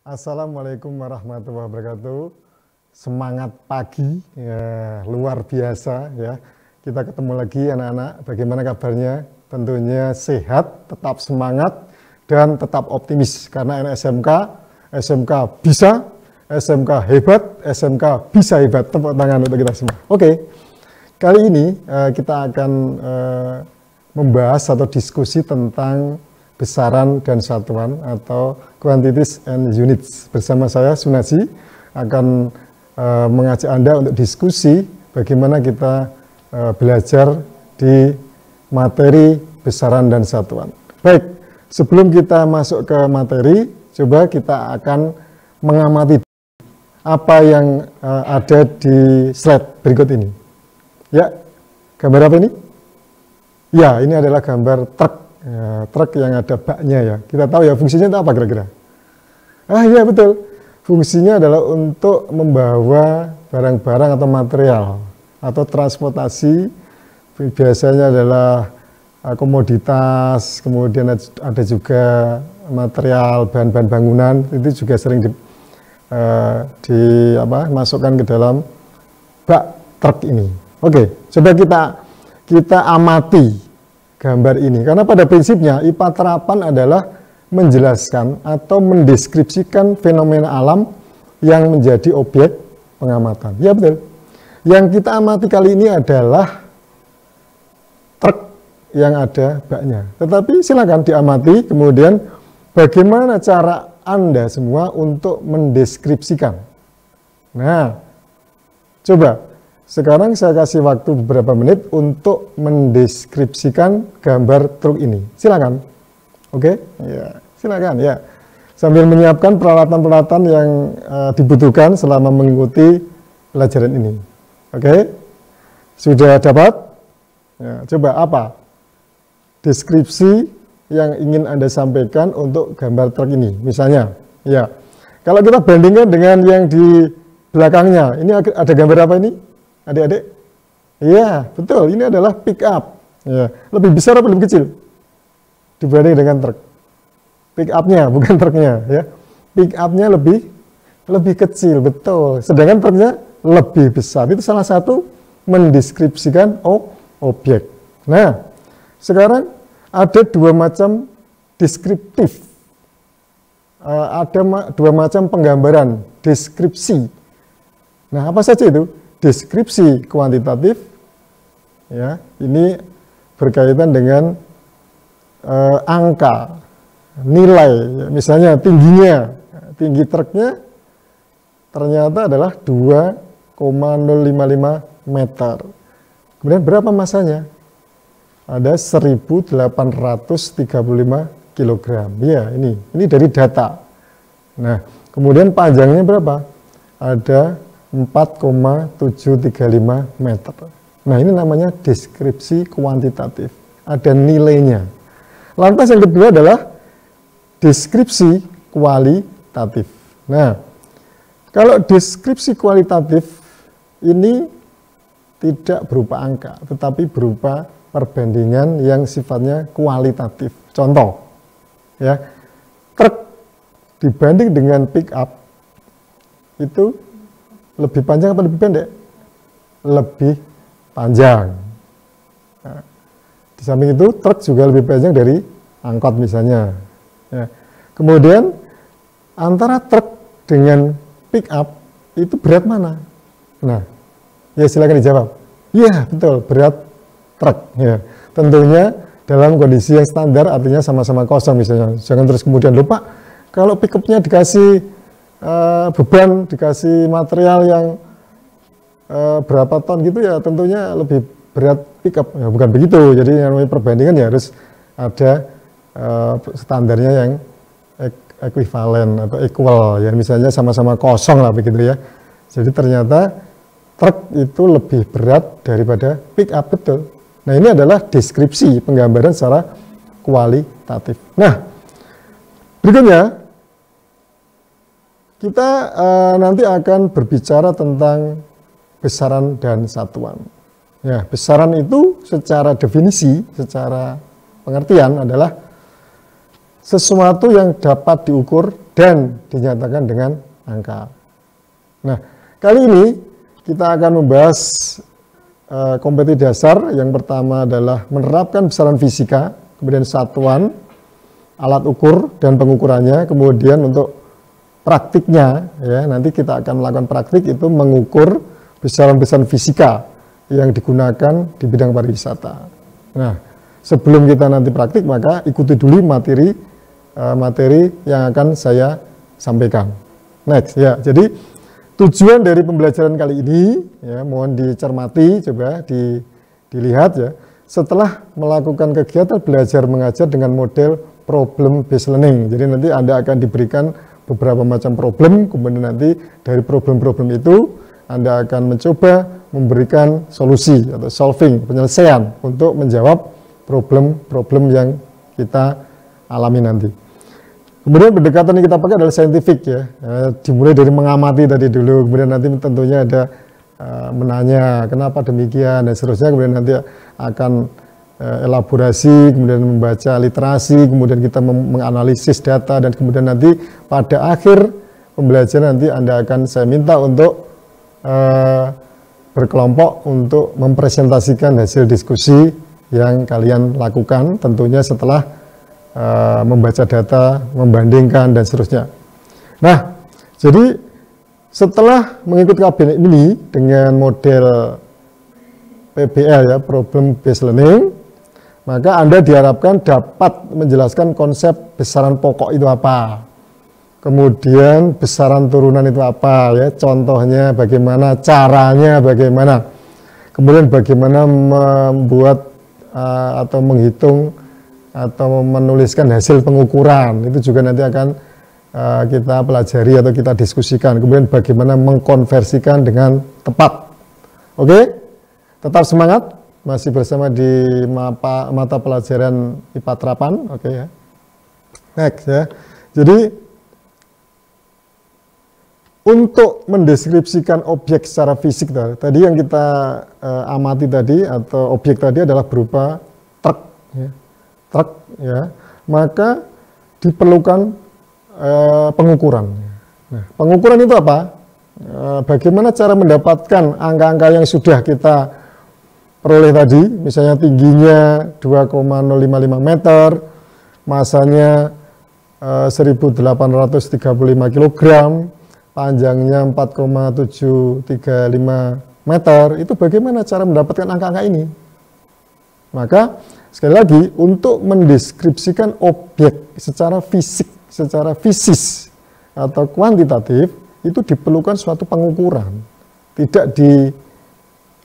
Assalamualaikum warahmatullahi wabarakatuh. Semangat pagi, ya, luar biasa ya. Kita ketemu lagi anak-anak. Bagaimana kabarnya? Tentunya sehat, tetap semangat, dan tetap optimis. Karena anak SMK bisa, SMK hebat, SMK bisa hebat. Tepuk tangan untuk kita semua. Oke, kali ini kita akan membahas atau diskusi tentang besaran dan satuan atau quantities and units. Bersama saya Sunarji akan mengajak Anda untuk diskusi bagaimana kita belajar di materi besaran dan satuan. Baik, sebelum kita masuk ke materi, coba kita akan mengamati apa yang ada di slide berikut ini. Ya, gambar apa ini? Ya, ini adalah gambar truk. Ya, truk yang ada baknya ya. Kita tahu ya fungsinya itu apa kira-kira? Ah iya betul. Fungsinya adalah untuk membawa barang-barang atau material atau transportasi. Biasanya adalah komoditas, kemudian ada juga material bahan-bahan bangunan. Itu juga sering masukkan ke dalam bak truk ini. Oke, coba kita amati gambar ini, karena pada prinsipnya IPA terapan adalah menjelaskan atau mendeskripsikan fenomena alam yang menjadi objek pengamatan. Ya betul. Yang kita amati kali ini adalah truk yang ada baknya. Tetapi silakan diamati, kemudian bagaimana cara Anda semua untuk mendeskripsikan. Nah, coba. Sekarang saya kasih waktu beberapa menit untuk mendeskripsikan gambar truk ini. Silakan. Oke? Ya, silakan ya. Sambil menyiapkan peralatan-peralatan yang dibutuhkan selama mengikuti pelajaran ini. Oke? Sudah dapat? Ya, coba apa? Deskripsi yang ingin Anda sampaikan untuk gambar truk ini. Misalnya, ya. Kalau kita bandingkan dengan yang di belakangnya, ini ada gambar apa ini? Adik-adik? Iya, betul. Ini adalah pick up. Ya. Lebih besar atau lebih kecil dibanding dengan truk? Pick up-nya, bukan truknya. Ya. Pick up-nya lebih kecil, betul. Sedangkan truknya lebih besar. Itu salah satu mendeskripsikan objek. Nah, sekarang ada dua macam deskriptif. Ada dua macam penggambaran, deskripsi. Nah, apa saja itu? Deskripsi kuantitatif, ya, ini berkaitan dengan angka, nilai, ya, misalnya tinggi truknya ternyata adalah 2,055 meter. Kemudian berapa masanya? Ada 1.835 kg. Ya, ini dari data. Nah, kemudian panjangnya berapa? Ada 4,735 meter. Nah, ini namanya deskripsi kuantitatif. Ada nilainya. Lantas yang kedua adalah deskripsi kualitatif. Nah, kalau deskripsi kualitatif ini tidak berupa angka, tetapi berupa perbandingan yang sifatnya kualitatif. Contoh, ya, truk dibanding dengan pick up itu lebih panjang atau lebih pendek? Lebih panjang. Nah, di samping itu truk juga lebih panjang dari angkot misalnya. Ya. Kemudian antara truk dengan pick up itu berat mana? Nah, ya silakan dijawab. Iya betul, berat truk. Ya. Tentunya dalam kondisi yang standar, artinya sama-sama kosong misalnya. Jangan terus kemudian lupa kalau pick up-nya dikasih beban, dikasih material yang berapa ton gitu ya, tentunya lebih berat pick up. Ya, bukan begitu. Jadi yang namanya perbandingan ya harus ada standarnya yang ekuivalen atau equal ya, misalnya sama-sama kosong lah begitu ya. Jadi ternyata truk itu lebih berat daripada pick up, betul. Nah, ini adalah deskripsi penggambaran secara kualitatif. Nah, berikutnya kita nanti akan berbicara tentang besaran dan satuan. Ya, besaran itu secara definisi, secara pengertian adalah sesuatu yang dapat diukur dan dinyatakan dengan angka. Nah, kali ini kita akan membahas kompetensi dasar. Yang pertama adalah menerapkan besaran fisika, kemudian satuan, alat ukur dan pengukurannya, kemudian untuk praktiknya, ya, nanti kita akan melakukan praktik itu mengukur besaran-besaran fisika yang digunakan di bidang pariwisata. Nah, sebelum kita nanti praktik, maka ikuti dulu materi yang akan saya sampaikan. Next, ya. Jadi tujuan dari pembelajaran kali ini, ya, mohon dicermati, coba dilihat ya. Setelah melakukan kegiatan belajar mengajar dengan model problem based learning, jadi nanti Anda akan diberikan beberapa macam problem, kemudian nanti dari problem-problem itu Anda akan mencoba memberikan solusi atau solving, penyelesaian untuk menjawab problem-problem yang kita alami nanti. Kemudian pendekatan yang kita pakai adalah saintifik ya, dimulai dari mengamati tadi dulu, kemudian nanti tentunya ada menanya kenapa demikian dan seterusnya, kemudian nanti akan elaborasi, kemudian membaca literasi, kemudian kita menganalisis data, dan kemudian nanti pada akhir pembelajaran nanti saya minta untuk berkelompok untuk mempresentasikan hasil diskusi yang kalian lakukan, tentunya setelah membaca data, membandingkan dan seterusnya. Nah, jadi setelah mengikuti kabinet ini dengan model PBL ya, Problem Based Learning, maka Anda diharapkan dapat menjelaskan konsep besaran pokok itu apa, kemudian besaran turunan itu apa ya, contohnya bagaimana, caranya bagaimana, kemudian bagaimana membuat atau menghitung atau menuliskan hasil pengukuran, itu juga nanti akan kita pelajari atau kita diskusikan, kemudian bagaimana mengkonversikan dengan tepat. Oke, tetap semangat. Masih bersama di mata pelajaran IPA terapan, oke ya. Next ya. Jadi untuk mendeskripsikan objek secara fisik tadi yang kita amati tadi atau objek tadi adalah berupa truk, ya. Truk ya. Maka diperlukan pengukuran. Nah, pengukuran itu apa? Bagaimana cara mendapatkan angka-angka yang sudah kita peroleh tadi, misalnya tingginya 2,055 meter, masanya 1835 kg, panjangnya 4,735 meter, itu bagaimana cara mendapatkan angka-angka ini? Maka sekali lagi, untuk mendeskripsikan objek secara fisik, secara fisis atau kuantitatif, itu diperlukan suatu pengukuran, tidak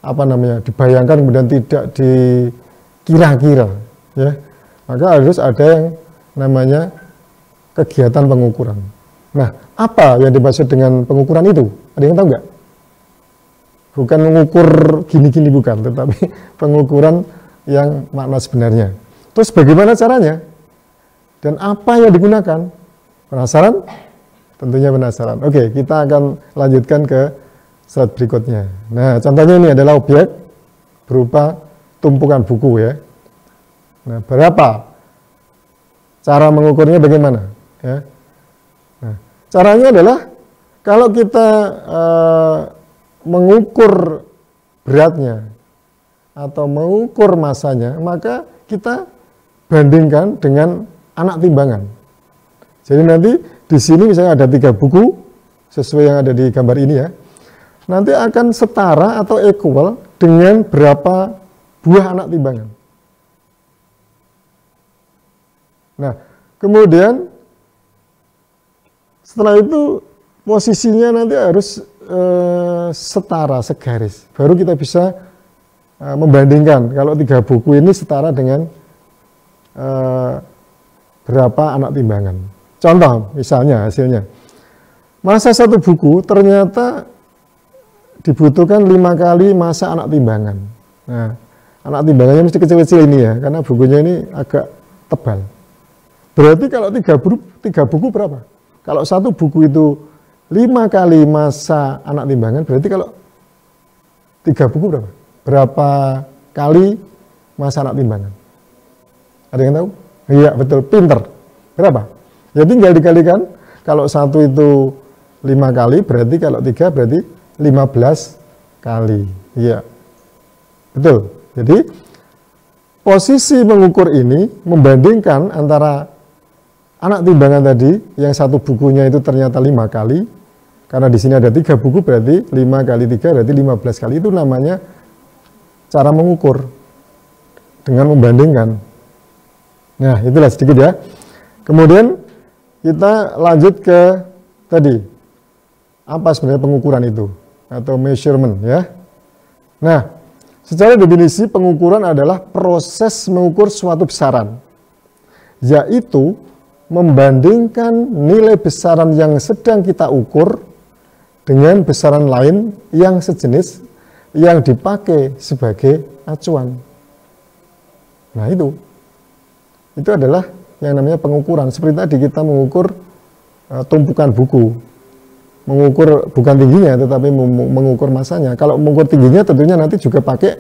dibayangkan kemudian tidak dikira-kira ya. Maka harus ada yang namanya kegiatan pengukuran. Nah, apa yang dimaksud dengan pengukuran itu? Ada yang tahu nggak? Bukan mengukur gini-gini, bukan, tetapi pengukuran yang makna sebenarnya. Terus bagaimana caranya? Dan apa yang digunakan? Penasaran? Tentunya penasaran. Oke, kita akan lanjutkan ke slide berikutnya. Nah, contohnya ini adalah objek berupa tumpukan buku ya. Nah, berapa? Cara mengukurnya bagaimana? Ya. Nah, caranya adalah kalau kita mengukur beratnya atau mengukur masanya, maka kita bandingkan dengan anak timbangan. Jadi nanti di sini misalnya ada 3 buku sesuai yang ada di gambar ini ya. Nanti akan setara atau equal dengan berapa buah anak timbangan. Nah, kemudian setelah itu posisinya nanti harus setara, segaris. Baru kita bisa membandingkan kalau 3 buku ini setara dengan berapa anak timbangan. Contoh misalnya hasilnya. Masa satu buku ternyata dibutuhkan 5 kali masa anak timbangan. Nah, anak timbangannya mesti kecil-kecil ini ya, karena bukunya ini agak tebal. Berarti kalau 3 buku berapa? Kalau satu buku itu 5 kali masa anak timbangan, berarti kalau 3 buku berapa? Berapa kali masa anak timbangan? Ada yang tahu? Iya, betul, pinter. Berapa? Ya tinggal dikalikan Kalau 1 itu 5 kali, berarti kalau 3 berarti 15 kali. Iya. Betul. Jadi posisi mengukur ini membandingkan antara anak timbangan tadi yang satu bukunya itu ternyata 5 kali, karena di sini ada 3 buku berarti 5 kali 3 berarti 15 kali, itu namanya cara mengukur dengan membandingkan. Nah, itulah sedikit ya. Kemudian kita lanjut ke tadi, apa sebenarnya pengukuran itu atau measurement ya. Nah, secara definisi pengukuran adalah proses mengukur suatu besaran, yaitu membandingkan nilai besaran yang sedang kita ukur dengan besaran lain yang sejenis yang dipakai sebagai acuan. Nah, itu adalah yang namanya pengukuran. Seperti tadi kita mengukur tumpukan buku, mengukur bukan tingginya tetapi mengukur masanya. Kalau mengukur tingginya tentunya nanti juga pakai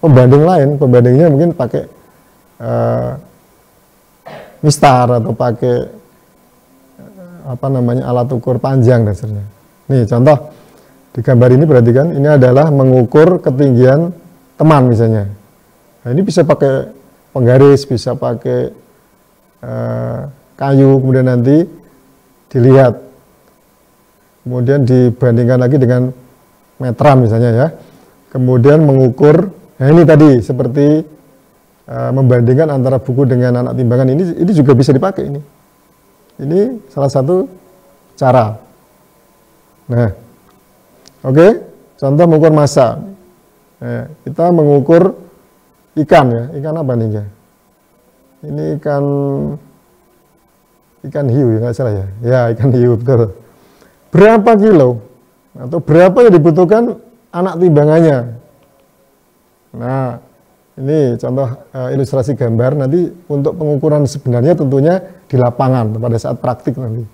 pembanding lain. Pembandingnya mungkin pakai mistar atau pakai alat ukur panjang dan seterusnya. Nih contoh di gambar ini, perhatikan, ini adalah mengukur ketinggian teman misalnya. Nah, ini bisa pakai penggaris, bisa pakai kayu, kemudian nanti dilihat, kemudian dibandingkan lagi dengan meteran misalnya ya. Kemudian mengukur, nah ini tadi seperti membandingkan antara buku dengan anak timbangan, ini juga bisa dipakai ini. Ini salah satu cara. Nah, oke, contoh mengukur massa. Nah, kita mengukur ikan ya, ikan apa nih ya? Ini ikan hiu ya, nggak salah ya. Ya, ikan hiu, betul. Berapa kilo atau berapa yang dibutuhkan anak timbangannya? Nah, ini contoh ilustrasi gambar. Nanti untuk pengukuran sebenarnya tentunya di lapangan pada saat praktik nanti.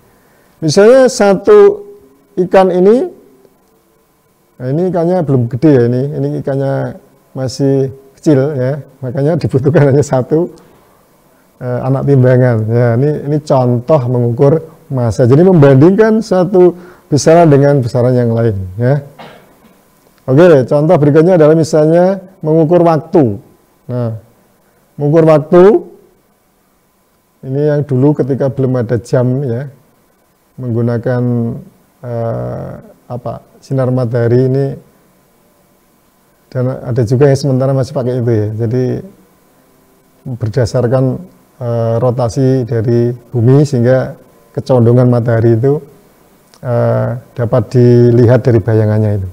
Misalnya satu ikan ini, nah ini ikannya belum gede ya, ini ikannya masih kecil ya, makanya dibutuhkan hanya satu anak timbangan. Ya, ini contoh mengukur massa. Jadi membandingkan satu besaran dengan besaran yang lain. Ya. Oke, contoh berikutnya adalah misalnya mengukur waktu. Nah, mengukur waktu ini yang dulu ketika belum ada jam ya, menggunakan sinar matahari ini, dan ada juga yang sementara masih pakai itu ya. Jadi berdasarkan rotasi dari bumi sehingga kecondongan matahari itu dapat dilihat dari bayangannya itu.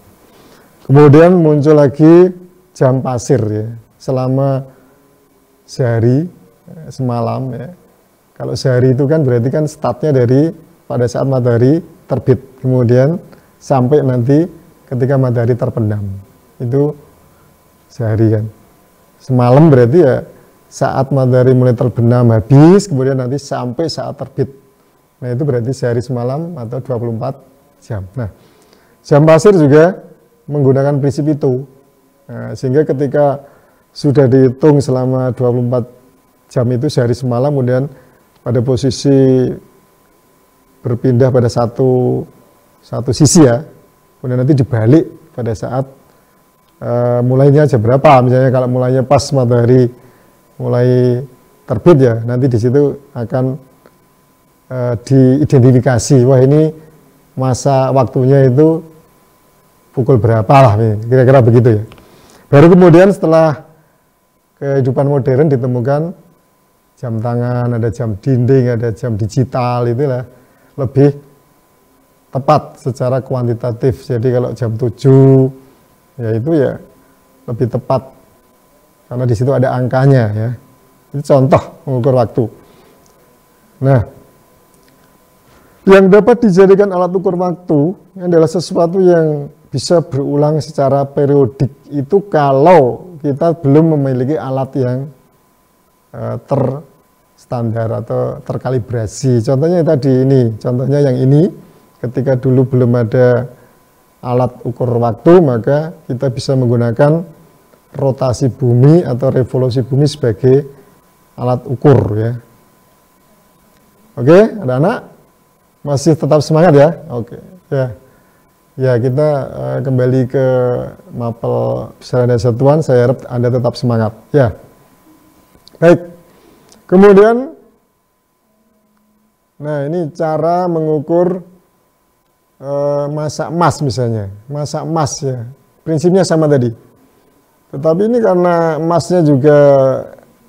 Kemudian muncul lagi jam pasir ya, selama sehari semalam ya. Kalau sehari itu kan berarti kan startnya dari pada saat matahari terbit, kemudian sampai nanti ketika matahari terpendam, itu sehari kan. Semalam berarti ya saat matahari mulai terbenam habis, kemudian nanti sampai saat terbit. Nah, itu berarti sehari semalam atau 24 jam. Nah, jam pasir juga menggunakan prinsip itu. Nah, sehingga ketika sudah dihitung selama 24 jam itu sehari semalam, kemudian pada posisi berpindah pada satu sisi ya, kemudian nanti dibalik pada saat mulainya jam berapa. Misalnya kalau mulainya pas matahari mulai terbit ya, nanti di situ akan diidentifikasi, wah ini masa waktunya itu pukul berapa lah, kira-kira begitu ya. Baru kemudian setelah kehidupan modern ditemukan jam tangan, ada jam dinding, ada jam digital, itulah lebih tepat secara kuantitatif. Jadi kalau jam 7 ya itu ya lebih tepat karena di situ ada angkanya ya. Itu contoh mengukur waktu. Nah, yang dapat dijadikan alat ukur waktu adalah sesuatu yang bisa berulang secara periodik. Itu kalau kita belum memiliki alat yang terstandar atau terkalibrasi. Contohnya tadi ini, contohnya yang ini, ketika dulu belum ada alat ukur waktu, maka kita bisa menggunakan rotasi bumi atau revolusi bumi sebagai alat ukur ya. Oke, anak-anak. Masih tetap semangat ya? Oke. Ya. Ya, kita kembali ke mapel besaran dan satuan. Saya harap Anda tetap semangat. Ya. Baik. Kemudian, nah ini cara mengukur massa emas misalnya. Massa emas ya. Prinsipnya sama tadi. Tetapi ini karena emasnya juga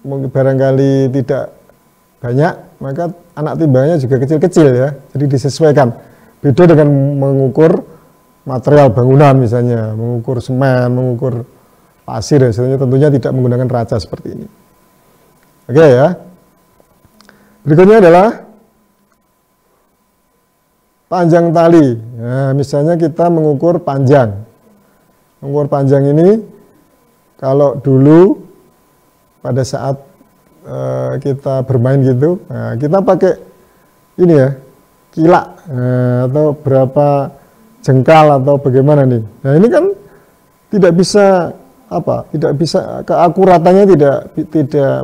mungkin barangkali tidak banyak, maka anak timbangannya juga kecil-kecil ya. Jadi disesuaikan. Beda dengan mengukur material bangunan misalnya, mengukur semen, mengukur pasir dan sebagainya, tentunya tidak menggunakan raca seperti ini. Oke ya. Berikutnya adalah panjang tali. Nah, misalnya kita mengukur panjang. Mengukur panjang ini, kalau dulu pada saat kita bermain gitu, nah, kita pakai ini ya, kilak atau berapa jengkal atau bagaimana nih. Nah ini kan tidak bisa tidak bisa keakuratannya tidak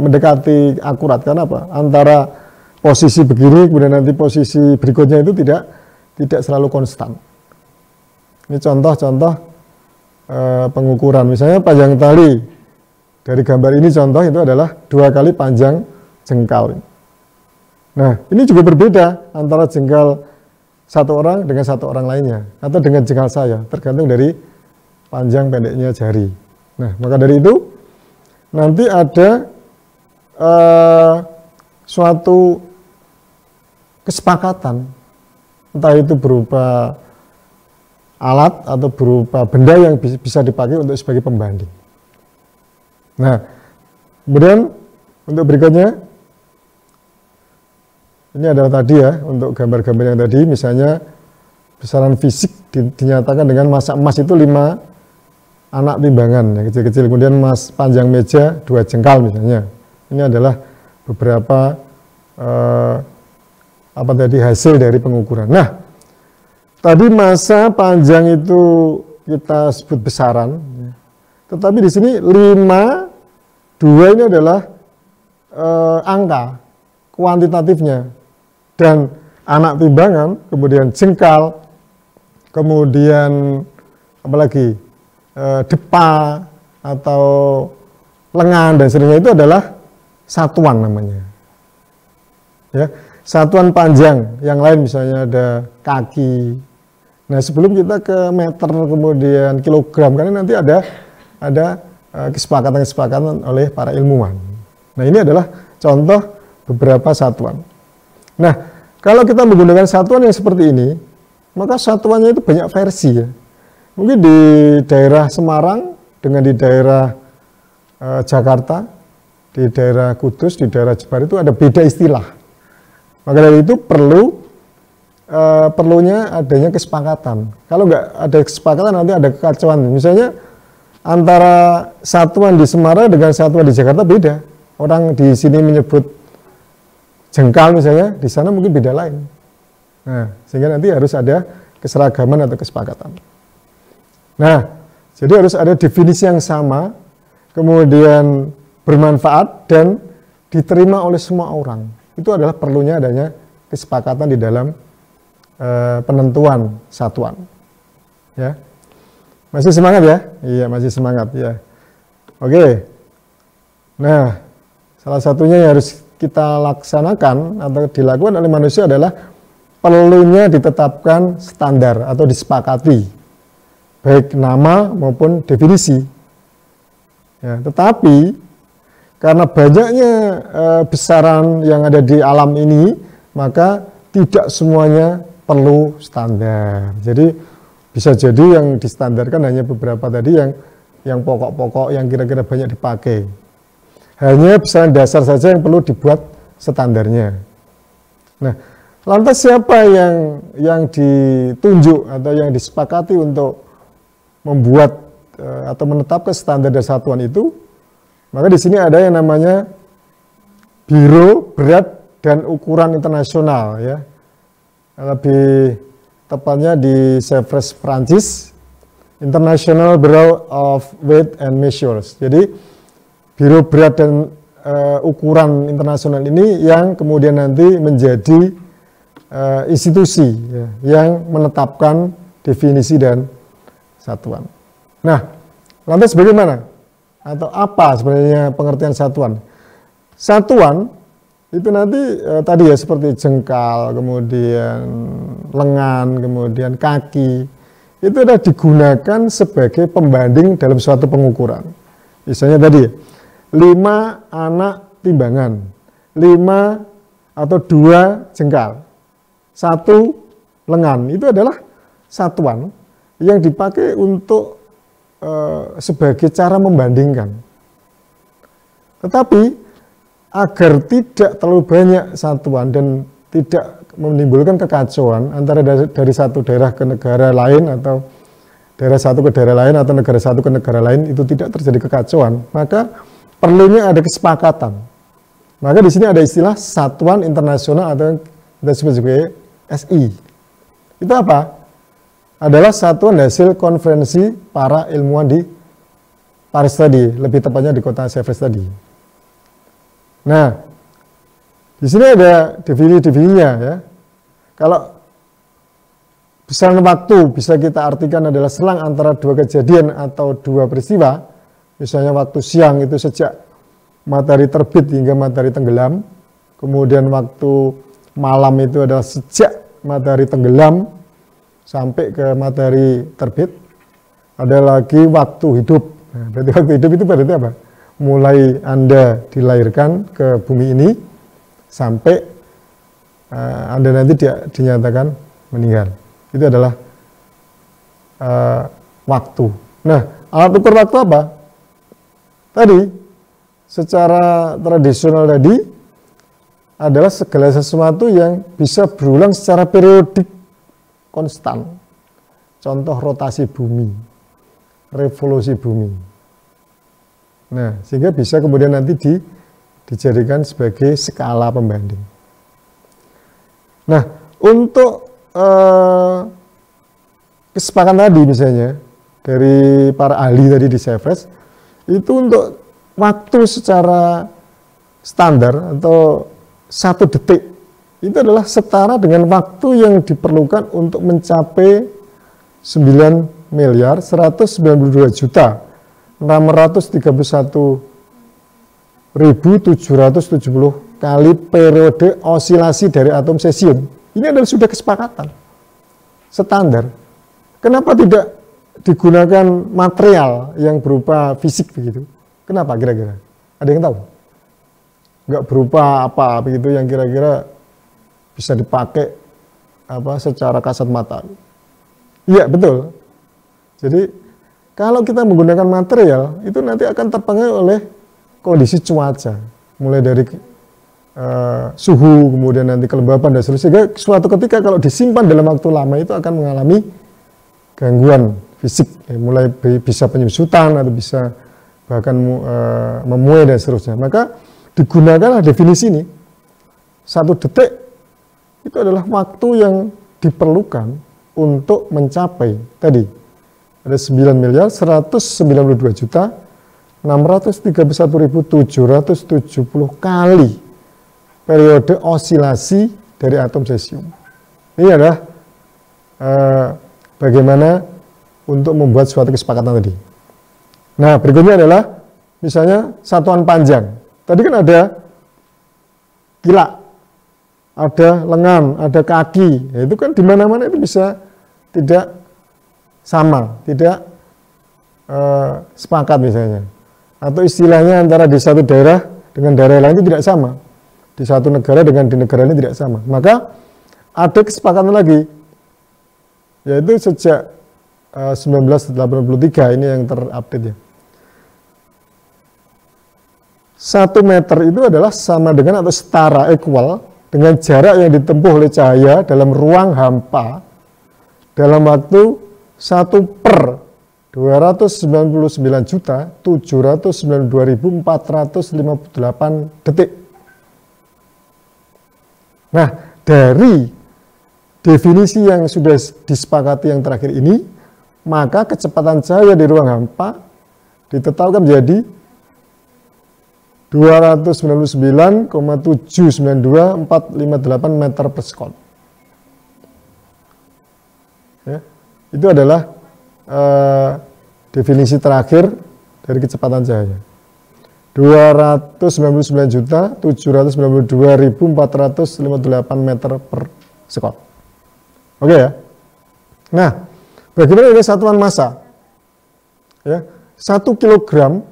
mendekati akurat. Karena apa? Antara posisi begini kemudian nanti posisi berikutnya itu tidak selalu konstan. Ini contoh-contoh pengukuran. Misalnya panjang tali dari gambar ini contoh itu adalah 2 kali panjang jengkal. Nah ini juga berbeda antara jengkal satu orang dengan satu orang lainnya atau dengan jengkal saya, tergantung dari panjang pendeknya jari. Nah, maka dari itu nanti ada suatu kesepakatan, entah itu berupa alat atau berupa benda yang bisa dipakai untuk sebagai pembanding. Nah, kemudian untuk berikutnya ini adalah tadi ya, untuk gambar-gambar yang tadi, misalnya besaran fisik dinyatakan dengan massa emas itu 5 anak timbangan yang kecil-kecil, kemudian panjang meja 2 jengkal misalnya. Ini adalah beberapa hasil dari pengukuran. Nah, tadi massa panjang itu kita sebut besaran, tetapi di sini 5, 2 ini adalah angka kuantitatifnya. Dan anak timbangan, kemudian jengkal, kemudian apalagi depa atau lengan dan sebagainya itu adalah satuan namanya. Ya, satuan panjang. Yang lain misalnya ada kaki. Nah sebelum kita ke meter kemudian kilogram, karena nanti ada kesepakatan-kesepakatan oleh para ilmuwan. Nah ini adalah contoh beberapa satuan. Nah, kalau kita menggunakan satuan yang seperti ini, maka satuannya itu banyak versi ya. Mungkin di daerah Semarang dengan di daerah Jakarta, di daerah Kudus, di daerah Jepara itu ada beda istilah. Maka dari itu perlunya adanya kesepakatan. Kalau nggak ada kesepakatan nanti ada kekacauan. Misalnya antara satuan di Semarang dengan satuan di Jakarta beda. Orang di sini menyebut jengkal misalnya, di sana mungkin beda lain. Nah, sehingga nanti harus ada keseragaman atau kesepakatan. Nah, jadi harus ada definisi yang sama, kemudian bermanfaat dan diterima oleh semua orang. Itu adalah perlunya adanya kesepakatan di dalam penentuan satuan. Ya. Masih semangat ya? Iya, masih semangat ya. Oke. Nah, salah satunya yang harus kita laksanakan atau dilakukan oleh manusia adalah perlunya ditetapkan standar atau disepakati, baik nama maupun definisi. Ya, tetapi karena banyaknya besaran yang ada di alam ini, maka tidak semuanya perlu standar. Jadi bisa jadi yang distandarkan hanya beberapa tadi yang pokok-pokok yang kira-kira banyak dipakai. Hanya besaran dasar saja yang perlu dibuat standarnya. Nah, lantas siapa yang ditunjuk atau yang disepakati untuk membuat atau menetapkan standar dan satuan itu? Maka di sini ada yang namanya Biro Berat dan Ukuran Internasional ya. Lebih tepatnya di Sèvres, Prancis, International Bureau of Weight and Measures. Jadi Biro Berat dan Ukuran Internasional ini yang kemudian nanti menjadi institusi ya, yang menetapkan definisi dan satuan. Nah, lantas bagaimana? Atau apa sebenarnya pengertian satuan? Satuan itu nanti tadi ya seperti jengkal, kemudian lengan, kemudian kaki, itu adalah digunakan sebagai pembanding dalam suatu pengukuran. Misalnya tadi 5 anak timbangan, 5 atau 2 jengkal, 1 lengan, itu adalah satuan yang dipakai untuk sebagai cara membandingkan. Tetapi agar tidak terlalu banyak satuan dan tidak menimbulkan kekacauan antara dari satu daerah ke negara lain atau daerah satu ke daerah lain atau negara satu ke negara lain, itu tidak terjadi kekacauan, maka perlunya ada kesepakatan. Maka di sini ada istilah satuan internasional atau kita sebut sebagai SI. Itu apa? Adalah satuan hasil konferensi para ilmuwan di Paris tadi, lebih tepatnya di kota Sevres tadi. Nah, di sini ada definisi-definisinya ya. Kalau besaran waktu bisa kita artikan adalah selang antara 2 kejadian atau 2 peristiwa. Misalnya waktu siang itu sejak matahari terbit hingga matahari tenggelam. Kemudian waktu malam itu adalah sejak matahari tenggelam sampai ke matahari terbit. Ada lagi waktu hidup. Nah, berarti waktu hidup itu berarti apa? Mulai Anda dilahirkan ke bumi ini sampai Anda nanti dinyatakan meninggal. Itu adalah waktu. Nah, alat ukur waktu apa? Tadi, secara tradisional tadi, adalah segala sesuatu yang bisa berulang secara periodik konstan. Contoh rotasi bumi, revolusi bumi. Nah, sehingga bisa kemudian nanti dijadikan sebagai skala pembanding. Nah, untuk kesepakatan tadi misalnya dari para ahli tadi di Sevres, itu untuk waktu secara standar atau 1 detik itu adalah setara dengan waktu yang diperlukan untuk mencapai 9.631.770 kali periode osilasi dari atom cesium. Ini adalah sudah kesepakatan standar. Kenapa tidak digunakan material yang berupa fisik begitu? Kenapa kira-kira? Ada yang tahu? Nggak berupa apa begitu yang kira-kira bisa dipakai secara kasat mata? Iya, betul. Jadi kalau kita menggunakan material itu nanti akan terpengaruh oleh kondisi cuaca, mulai dari suhu, kemudian nanti kelembapan dan seterusnya. Sehingga suatu ketika kalau disimpan dalam waktu lama itu akan mengalami gangguan fisik, mulai bisa penyusutan atau bisa bahkan memuai dan seterusnya. Maka digunakanlah definisi ini. 1 detik itu adalah waktu yang diperlukan untuk mencapai tadi ada 9.631.770 kali periode osilasi dari atom cesium. Ini adalah bagaimana untuk membuat suatu kesepakatan tadi. Nah, berikutnya adalah misalnya satuan panjang. Tadi kan ada kila, ada lengan, ada kaki. Ya, itu kan di mana-mana itu bisa tidak sama, tidak sepakat misalnya. Atau istilahnya antara di satu daerah dengan daerah lain itu tidak sama. Di satu negara dengan di negara lain tidak sama. Maka ada kesepakatan lagi, yaitu sejak 1983 ini yang terupdate ya. 1 meter itu adalah sama dengan atau setara equal dengan jarak yang ditempuh oleh cahaya dalam ruang hampa dalam waktu 1/799.792.458 detik. Nah, dari definisi yang sudah disepakati yang terakhir ini, maka kecepatan cahaya di ruang hampa ditetapkan menjadi 299,792.458 meter per sekon. ya, itu adalah definisi terakhir dari kecepatan cahaya. 299.792.458 meter per sekon. Oke ya. Nah, bagaimana dengan satuan massa? Ya, 1 kilogram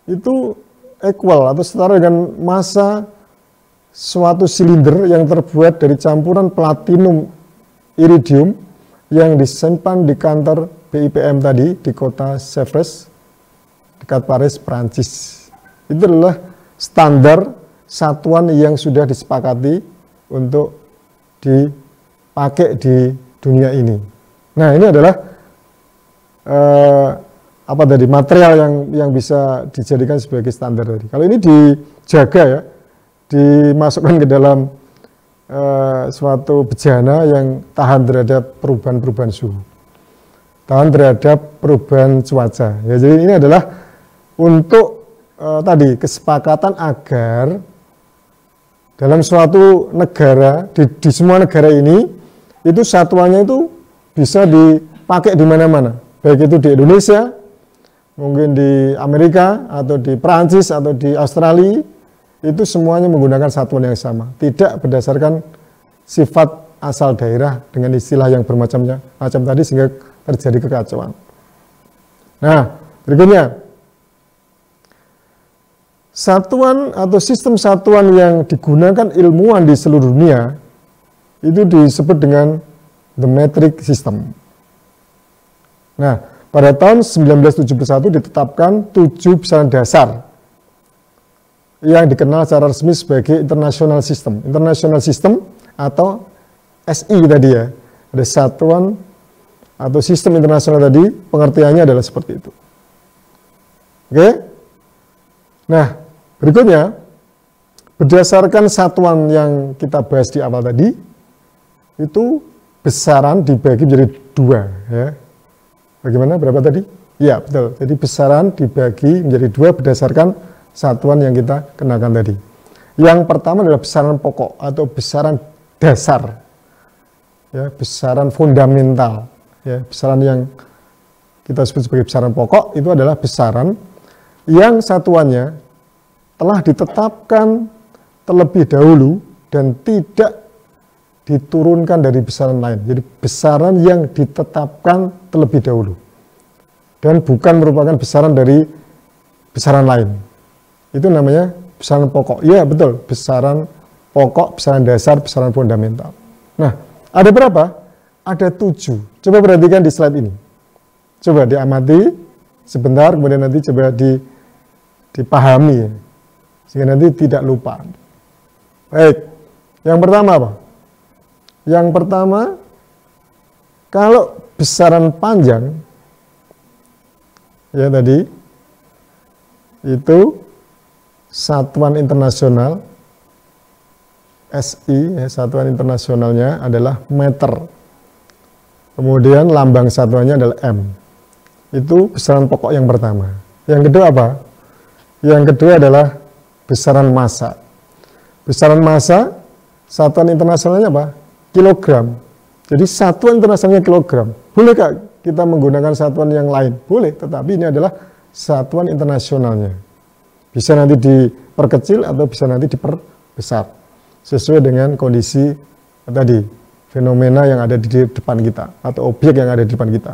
itu equal atau setara dengan massa suatu silinder yang terbuat dari campuran platinum iridium yang disimpan di kantor BIPM tadi di kota Sèvres dekat Paris, Prancis. Itu adalah standar satuan yang sudah disepakati untuk dipakai di dunia ini. Nah, ini adalah material yang bisa dijadikan sebagai standar tadi. Kalau ini dijaga ya, dimasukkan ke dalam suatu bejana yang tahan terhadap perubahan-perubahan suhu, tahan terhadap perubahan cuaca. Ya, jadi ini adalah untuk tadi kesepakatan agar dalam suatu negara, di semua negara ini, itu satuannya itu bisa dipakai di mana-mana. Baik itu di Indonesia, mungkin di Amerika, atau di Perancis, atau di Australia, itu semuanya menggunakan satuan yang sama. Tidak berdasarkan sifat asal daerah dengan istilah yang bermacam-macam tadi sehingga terjadi kekacauan. Nah, berikutnya. Satuan atau sistem satuan yang digunakan ilmuwan di seluruh dunia itu disebut dengan the metric system. Nah, pada tahun 1971 ditetapkan 7 besaran dasar yang dikenal secara resmi sebagai international system. International system atau SI tadi ya, ada satuan atau sistem internasional tadi, pengertiannya adalah seperti itu. Oke? Nah, berikutnya, berdasarkan satuan yang kita bahas di awal tadi, itu besaran dibagi menjadi 2. Ya. Bagaimana? Berapa tadi? Ya, betul. Jadi besaran dibagi menjadi 2 berdasarkan satuan yang kita kenakan tadi. Yang pertama adalah besaran pokok atau besaran dasar. Ya, besaran fundamental. Ya, besaran yang kita sebut sebagai besaran pokok itu adalah besaran yang satuannya telah ditetapkan terlebih dahulu dan tidak diturunkan dari besaran lain. Jadi besaran yang ditetapkan terlebih dahulu dan bukan merupakan besaran dari besaran lain. Itu namanya besaran pokok. Ya betul, besaran pokok, besaran dasar, besaran fundamental. Nah, ada berapa? Ada 7. Coba perhatikan di slide ini. Coba diamati sebentar, kemudian nanti coba dipahami ya, sehingga nanti tidak lupa. Baik, yang pertama apa? Yang pertama, kalau besaran panjang, ya tadi, itu satuan internasional, SI, ya, satuan internasionalnya adalah meter. Kemudian lambang satuannya adalah M. Itu besaran pokok yang pertama. Yang kedua apa? Yang kedua adalah besaran massa. Besaran massa, satuan internasionalnya apa? Kilogram. Jadi satuan internasionalnya kilogram. Bolehkah kita menggunakan satuan yang lain? Boleh, tetapi ini adalah satuan internasionalnya. Bisa nanti diperkecil atau bisa nanti diperbesar. Sesuai dengan kondisi tadi, fenomena yang ada di depan kita atau objek yang ada di depan kita.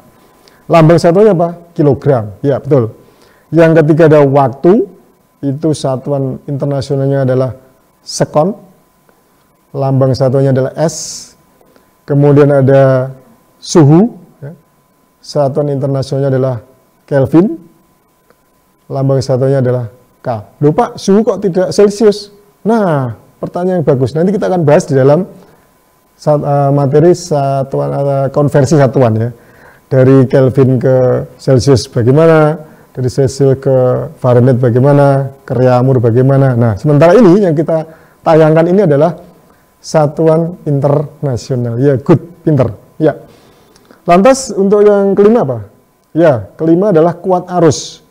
Lambang satuannya apa? Kilogram. Ya, betul. Yang ketiga ada waktu. Itu satuan internasionalnya adalah sekon, lambang satuannya adalah S, kemudian ada suhu, ya. Satuan internasionalnya adalah Kelvin, lambang satuannya adalah K. Lupa, suhu kok tidak Celsius? Nah, pertanyaan yang bagus, nanti kita akan bahas di dalam materi satuan konversi satuan ya, dari Kelvin ke Celsius bagaimana, dari Celsius ke Fahrenheit bagaimana, ke Reaumur bagaimana. Nah, sementara ini yang kita tayangkan ini adalah satuan internasional. Ya, good, pinter. Ya. Lantas untuk yang kelima apa? Ya, kelima adalah kuat arus.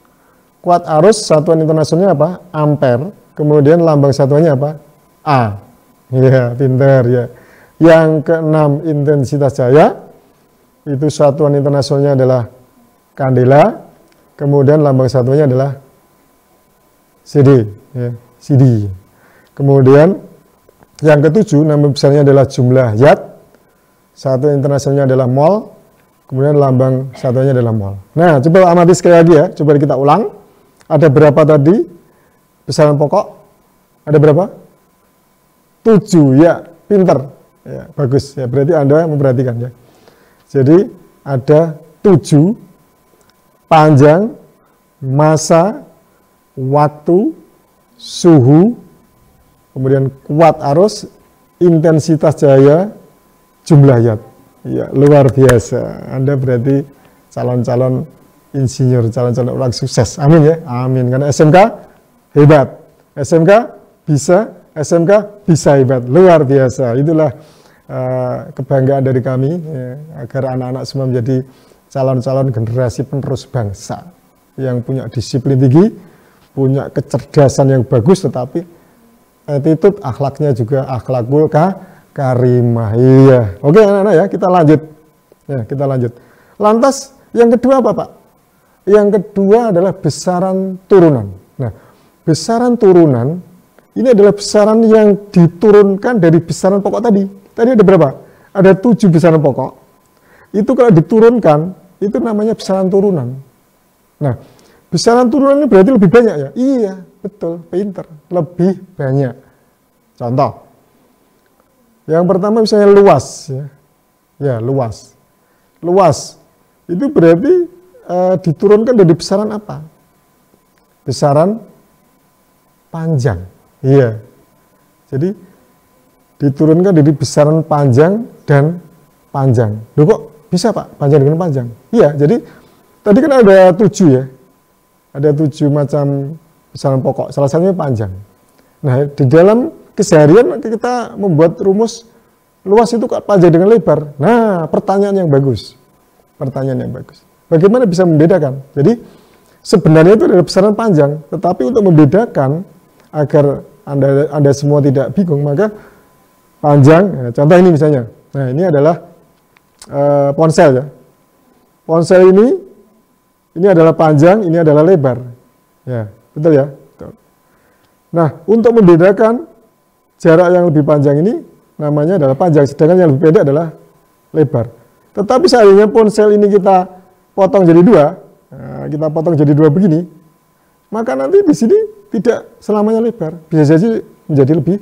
Kuat arus satuan internasionalnya apa? Ampere. Kemudian lambang satuannya apa? A. Ya, pinter ya. Yang keenam intensitas cahaya. itu satuan internasionalnya adalah kandela, kemudian lambang satuannya adalah CD, ya, CD. Kemudian yang ketujuh, nama besarnya adalah jumlah yard, satuan internasionalnya adalah mol, kemudian lambang satuannya adalah mol. Nah, coba amati sekali lagi ya, coba kita ulang. Ada berapa tadi besaran pokok? Ada berapa? 7, ya, pinter, ya, bagus, ya, berarti Anda memperhatikan ya. Jadi ada 7, panjang, masa, waktu, suhu, kemudian kuat arus, intensitas cahaya, jumlah yard. Ya, luar biasa. Anda berarti calon-calon insinyur, calon-calon orang sukses. Amin ya, amin. Karena SMK hebat, SMK bisa hebat, luar biasa. Itulah kebanggaan dari kami ya, agar anak-anak semua menjadi calon-calon generasi penerus bangsa yang punya disiplin tinggi, punya kecerdasan yang bagus, tetapi attitude akhlaknya juga akhlakul karimah. Iya. Oke anak-anak ya, kita lanjut. Ya, kita lanjut. Lantas yang kedua apa Pak? Yang kedua adalah besaran turunan. Nah, besaran turunan ini adalah besaran yang diturunkan dari besaran pokok tadi. Tadi ada berapa? Ada 7 besaran pokok. Itu kalau diturunkan, itu namanya besaran turunan. Nah, besaran turunan ini berarti lebih banyak ya? Iya, betul, pinter. Lebih banyak. Contoh. Yang pertama misalnya luas. Ya, luas. Luas. Itu berarti diturunkan dari besaran apa? Besaran panjang. Iya. Jadi diturunkan dari besaran panjang dan panjang. Loh kok bisa Pak panjang dengan panjang? Iya, jadi tadi kan ada 7 ya. Ada 7 macam besaran pokok, salah satunya panjang. Nah, di dalam keseharian kita membuat rumus luas itu panjang dengan lebar. Nah, pertanyaan yang bagus. Pertanyaan yang bagus. Bagaimana bisa membedakan? Jadi sebenarnya itu adalah besaran panjang, tetapi untuk membedakan agar Anda semua tidak bingung, maka panjang, ya, contoh ini misalnya. Nah, ini adalah ponsel ya. Ponsel ini adalah panjang, ini adalah lebar. Ya, betul ya? Betul. Nah, untuk membedakan jarak yang lebih panjang ini namanya adalah panjang, sedangkan yang lebih pendek adalah lebar. Tetapi seandainya ponsel ini kita potong jadi 2, nah, kita potong jadi 2 begini, maka nanti di sini tidak selamanya lebar, bisa jadi menjadi lebih,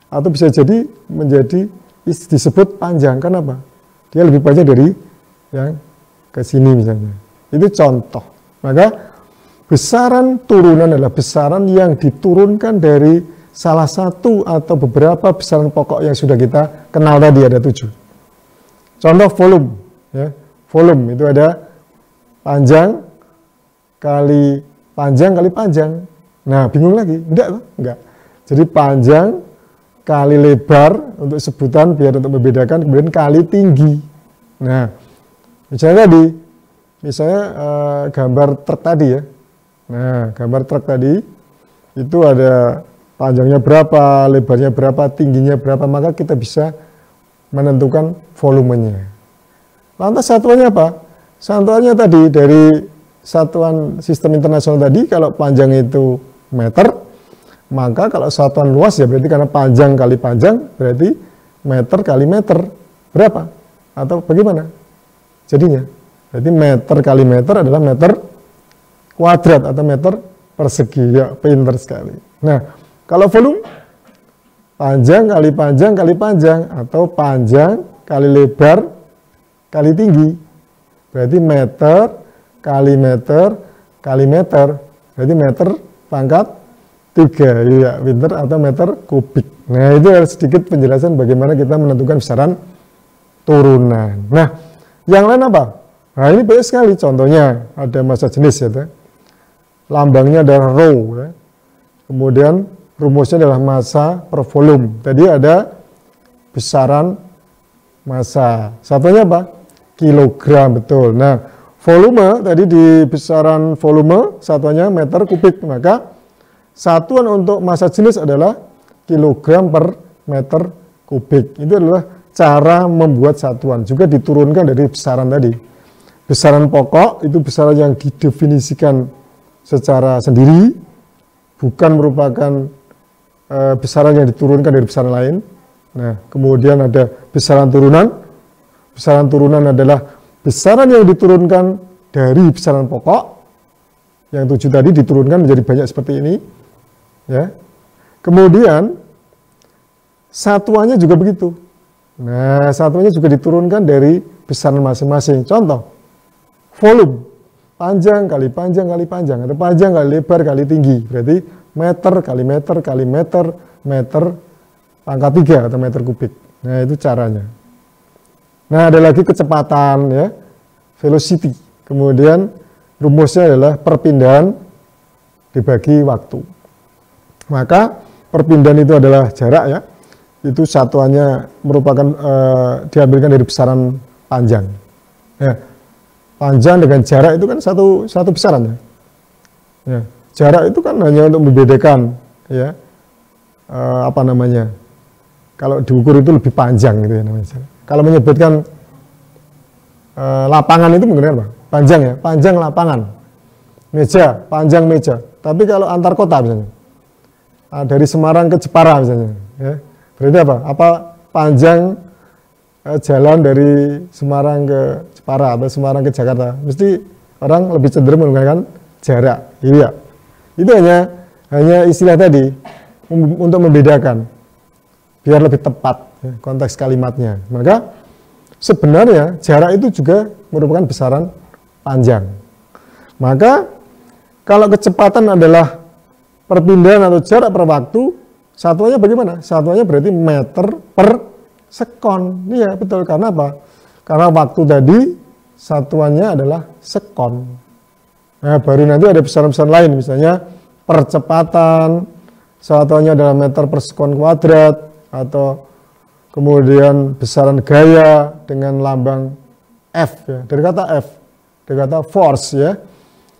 atau bisa jadi menjadi disebut panjang. Kenapa? Dia lebih panjang dari yang ke sini misalnya. Itu contoh. Maka besaran turunan adalah besaran yang diturunkan dari salah satu atau beberapa besaran pokok yang sudah kita kenal tadi, ada 7. Contoh volume. Ya. Volume itu ada panjang kali panjang. Nah, bingung lagi? Enggak. Jadi panjang kali lebar untuk sebutan biar untuk membedakan, kemudian kali tinggi. Nah, misalnya gambar truk tadi ya. Nah, gambar truk tadi itu ada panjangnya berapa, lebarnya berapa, tingginya berapa, maka kita bisa menentukan volumenya. Lantas satuannya apa? Satuannya tadi dari satuan sistem internasional tadi, kalau panjang itu meter, maka kalau satuan luas ya berarti karena panjang kali panjang berarti meter kali meter. Berapa? Atau bagaimana jadinya? Berarti meter kali meter adalah meter kuadrat atau meter persegi. Ya, pinter sekali. Nah, kalau volume, panjang kali panjang kali panjang, atau panjang kali lebar kali tinggi. Berarti meter kali meter kali meter. Berarti meter pangkat 3. Ya, pinter, atau meter kubik. Nah, itu sedikit penjelasan bagaimana kita menentukan besaran turunan. Nah, yang lain apa? Nah, ini banyak sekali. Contohnya ada massa jenis ya. Lambangnya adalah rho. Ya. Kemudian rumusnya adalah massa per volume. Tadi ada besaran massa. Satunya apa? Kilogram, betul. Nah, volume tadi di besaran volume satuannya meter kubik. Maka satuan untuk massa jenis adalah kilogram per meter kubik. Itu adalah cara membuat satuan juga diturunkan dari besaran tadi. Besaran pokok itu besaran yang didefinisikan secara sendiri, bukan merupakan besaran yang diturunkan dari besaran lain. Nah, kemudian ada besaran turunan. Besaran turunan adalah besaran yang diturunkan dari besaran pokok. Yang 7 tadi diturunkan menjadi banyak seperti ini. Ya. Kemudian satuannya juga begitu. Nah, satuannya juga diturunkan dari besaran masing-masing. Contoh, volume, panjang kali panjang kali panjang, atau panjang kali lebar kali tinggi. Berarti meter kali meter kali meter, meter pangkat 3 atau meter kubik. Nah, itu caranya. Nah, ada lagi kecepatan, ya, velocity. Kemudian rumusnya adalah perpindahan dibagi waktu. Maka perpindahan itu adalah jarak, ya. Itu satuannya merupakan diambilkan dari besaran panjang. Ya. Panjang dengan jarak itu kan satu besaran, ya. Ya. Jarak itu kan hanya untuk membedakan, ya, apa namanya? Kalau diukur itu lebih panjang gitu ya namanya. Kalau menyebutkan lapangan itu menggunakan apa? Panjang, ya, panjang lapangan. Meja, panjang meja. Tapi kalau antar kota misalnya, dari Semarang ke Jepara misalnya, ya, berarti apa? Apa panjang jalan dari Semarang ke Jepara atau Semarang ke Jakarta? Mesti orang lebih cenderung menggunakan jarak. Iya. Itu hanya istilah tadi untuk membedakan biar lebih tepat, ya, konteks kalimatnya. Maka sebenarnya jarak itu juga merupakan besaran panjang. Maka kalau kecepatan adalah perpindahan atau jarak per waktu, satuannya bagaimana? Satuannya berarti meter per sekon. Iya, betul. Karena apa? Karena waktu tadi satuannya adalah sekon. Nah, baru nanti ada besaran-besaran lain, misalnya percepatan, satuannya adalah meter per sekon kuadrat, atau kemudian besaran gaya dengan lambang F, ya, dari kata F, dari kata force, ya,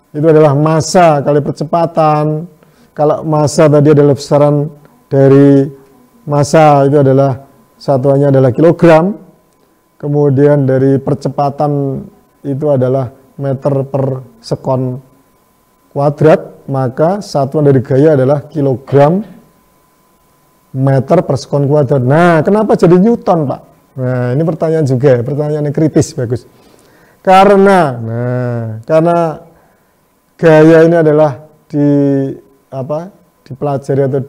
itu adalah massa kali percepatan. Kalau massa tadi adalah besaran dari massa, itu adalah satuannya adalah kilogram, kemudian dari percepatan itu adalah meter per sekon kuadrat, maka satuan dari gaya adalah kilogram meter per sekon kuadrat. Nah, kenapa jadi Newton, Pak? Nah, ini pertanyaan juga, pertanyaan yang kritis, bagus. Karena gaya ini adalah dipelajari atau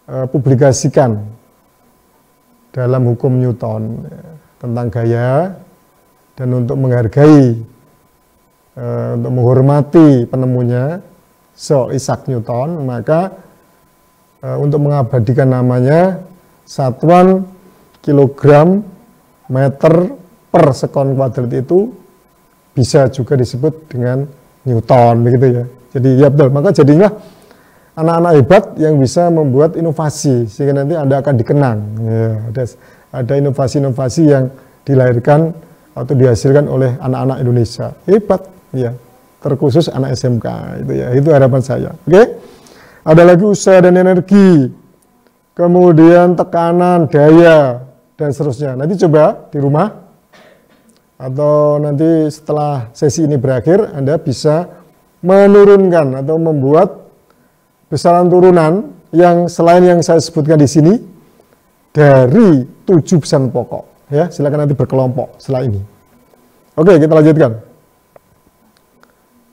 dipublikasikan dalam hukum Newton, ya, tentang gaya, dan untuk menghargai, untuk menghormati penemunya Sir Isaac Newton, maka untuk mengabadikan namanya, satuan kilogram meter per sekon kuadrat itu bisa juga disebut dengan Newton, begitu ya. Jadi ya betul, maka jadinya anak-anak hebat yang bisa membuat inovasi sehingga nanti Anda akan dikenang. Ya, ada inovasi-inovasi yang dilahirkan atau dihasilkan oleh anak-anak Indonesia. Hebat, ya. Terkhusus anak SMK itu ya. Itu harapan saya. Oke. Ada lagi usaha dan energi. Kemudian tekanan, daya, dan seterusnya. Nanti coba di rumah atau nanti setelah sesi ini berakhir, Anda bisa menurunkan atau membuat besaran turunan yang selain yang saya sebutkan di sini dari 7 besaran pokok. Ya, silakan nanti berkelompok setelah ini. Oke, kita lanjutkan.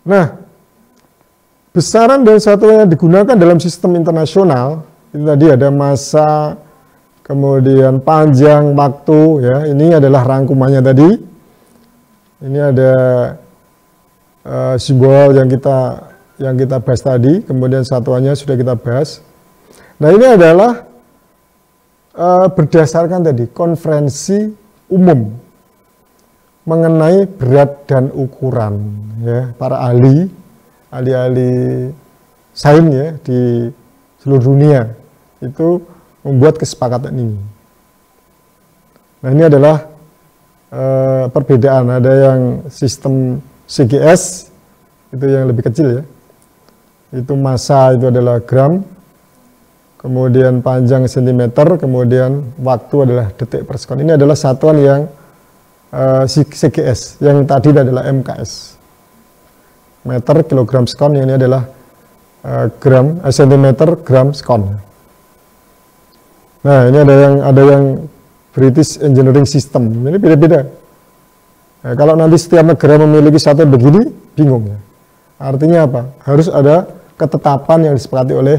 Nah, besaran dan satuan yang digunakan dalam sistem internasional itu tadi ada massa, kemudian panjang waktu, ya. Ini adalah rangkumannya tadi. Ini ada simbol yang kita bahas tadi, kemudian satuannya sudah kita bahas. Nah, ini adalah berdasarkan tadi konferensi umum mengenai berat dan ukuran, ya, para ahli sains, ya, di seluruh dunia itu membuat kesepakatan ini. Nah, ini adalah perbedaan. Ada yang sistem CGS itu yang lebih kecil, ya, itu massa itu adalah gram, kemudian panjang sentimeter, kemudian waktu adalah detik per sekon. Ini adalah satuan yang CGS, yang tadi adalah MKS. Meter, kilogram, sekon, yang ini adalah sentimeter, gram, sekon. Nah, ini ada yang British Engineering System. Ini beda-beda. Nah, kalau nanti setiap negara memiliki satuan begini, bingung ya. Artinya apa? Harus ada ketetapan yang disepakati oleh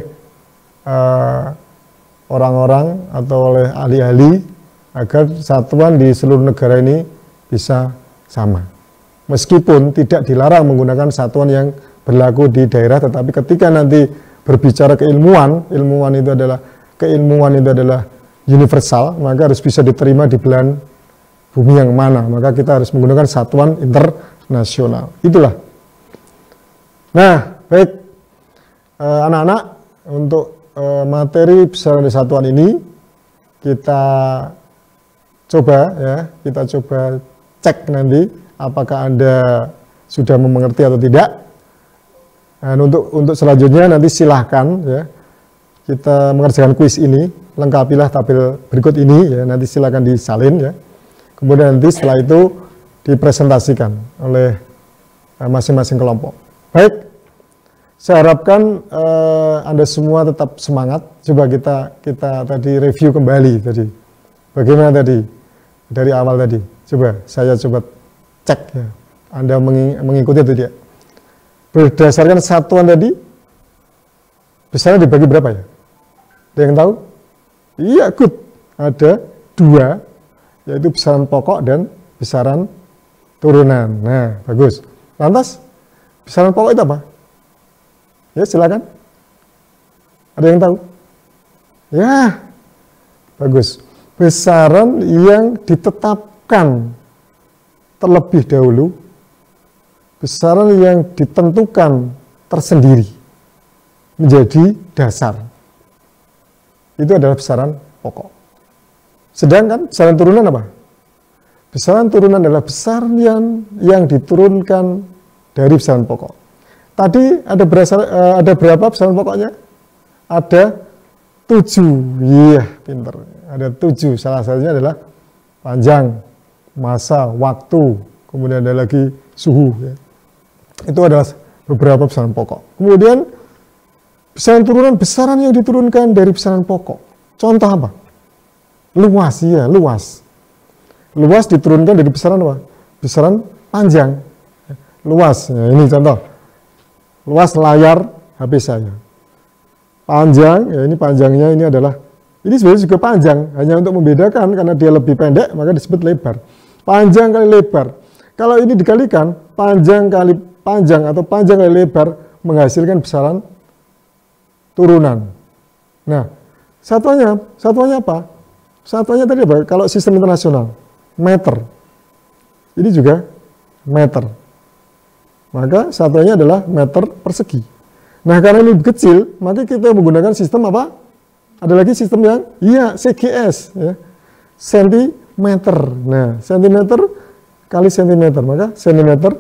orang-orang atau oleh ahli-ahli agar satuan di seluruh negara ini bisa sama. Meskipun tidak dilarang menggunakan satuan yang berlaku di daerah, tetapi ketika nanti berbicara keilmuan, keilmuan itu adalah universal, maka harus bisa diterima di belahan bumi yang mana. Maka kita harus menggunakan satuan internasional. Itulah. Nah, baik anak-anak, untuk materi besaran dari satuan ini kita coba cek nanti apakah Anda sudah mengerti atau tidak. Dan untuk selanjutnya nanti silahkan ya kita mengerjakan kuis ini, lengkapilah tabel berikut ini ya, nanti silahkan disalin ya. Kemudian nanti setelah itu dipresentasikan oleh masing-masing kelompok. Baik. Saya harapkan Anda semua tetap semangat. Coba kita tadi review kembali tadi. Bagaimana tadi? Dari awal tadi. Saya coba cek ya. Anda mengikuti itu dia. Berdasarkan satuan tadi, besaran dibagi berapa ya? Ada yang tahu? Iya, good. Ada 2, yaitu besaran pokok dan besaran turunan. Nah, bagus. Lantas, besaran pokok itu apa? Ya, silakan. Ada yang tahu? Ya, bagus. Besaran yang ditetapkan terlebih dahulu, besaran yang ditentukan tersendiri menjadi dasar. Itu adalah besaran pokok. Sedangkan besaran turunan apa? Besaran turunan adalah besaran yang diturunkan dari besaran pokok. Tadi ada berapa besaran pokoknya? Ada 7. Iya, pinter. Ada 7. Salah satunya adalah panjang, massa, waktu, kemudian ada lagi suhu. Ya. Itu adalah beberapa besaran pokok. Kemudian besaran turunan, besaran yang diturunkan dari besaran pokok. Contoh apa? Luas, ya, luas. Luas diturunkan dari besaran apa? Besaran panjang. Luas, ya, ini contoh. Luas layar HP saya. Panjang, ya ini panjangnya ini sebenarnya juga panjang, hanya untuk membedakan karena dia lebih pendek maka disebut lebar. Panjang kali lebar. Kalau ini dikalikan, panjang kali panjang atau panjang kali lebar menghasilkan besaran turunan. Nah, satuannya apa? Satuannya tadi apa? Kalau sistem internasional, meter. Ini juga meter. Maka satuannya adalah meter persegi. Nah, karena ini kecil, maka kita menggunakan sistem apa? Ada lagi sistem yang, CGS, ya. Sentimeter. Nah, sentimeter kali sentimeter, maka sentimeter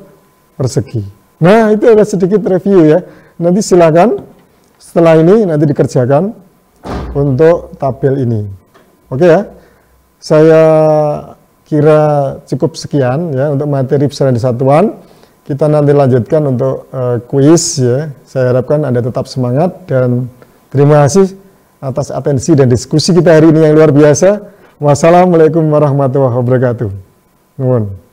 persegi. Nah, itu adalah sedikit review ya. Nanti silakan setelah ini nanti dikerjakan untuk tabel ini. Oke ya. Saya kira cukup sekian ya untuk materi besaran di satuan. Kita nanti lanjutkan untuk kuis ya. Saya harapkan Anda tetap semangat dan terima kasih atas atensi dan diskusi kita hari ini yang luar biasa. Wassalamualaikum warahmatullahi wabarakatuh. Nuhun.